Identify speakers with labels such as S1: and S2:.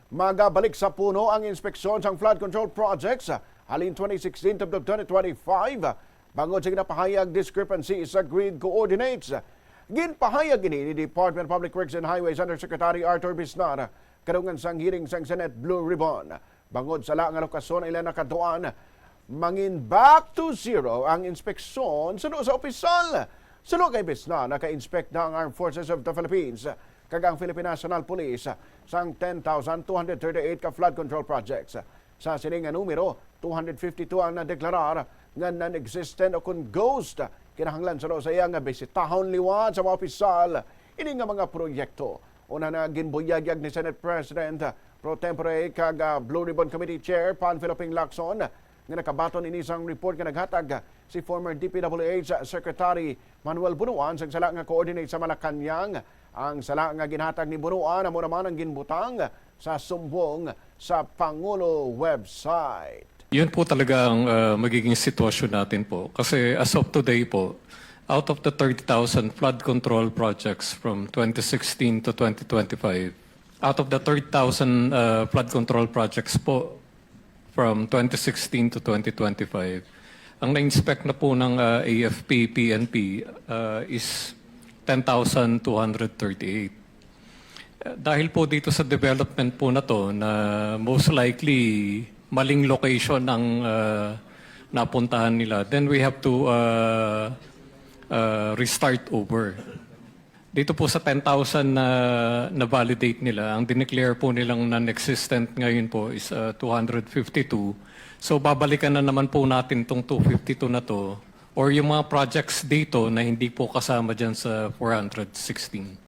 S1: Magabalik sa puno ang inspeksyon sa flood control projects halin 2016 to 2025 bangod sa ginapahayag discrepancy sa grid coordinates. Ginpahayag ini ni Department of Public Works and Highways Undersecretary Arthur Bisnar kadungan sang hearing sang Senate Blue Ribbon. Bangod sa laang lokasyon ilan nakatuan, mangin back to zero ang inspeksyon sa opisyal. Sulo kay Bisnar, naka-inspect na ang Armed Forces of the Philippines kagang Philippine National Police sang 10,238 ka flood control projects. Sa sining nga numero, 252 ang nadeklarar nga non-existent o kun ghost. Kinahanglan sa iya nga bisitahon liwat sa mga opisyal ini nga mga proyekto. Una na ginbuyagyag ni Senate President pro tempore kag Blue Ribbon Committee Chair Pan Philippine Lacson nga nakabaton ini sang report nga naghatag si former DPWH Secretary Manuel Bunuan sa sala nga coordinate sa Malacanang. Ang sala nga ginhatag ni Bunuan amo naman ang ginbutang sa sumbong sa Pangulo website.
S2: Yun po talaga ang magiging sitwasyon natin po. Kasi as of today po, out of the 30,000 flood control projects from 2016 to 2025, out of the 30,000 flood control projects po from 2016 to 2025, ang na-inspect na po ng AFP, PNP is 10,238. Dahil po dito sa development po na to na most likely maling location ang napuntahan nila, then we have to restart over. Dito po sa 10,000 na validate nila, ang dineclare po nilang non-existent ngayon po is 252. So babalikan na naman po natin itong 252 na to or yung mga projects dito na hindi po kasama dyan sa 416.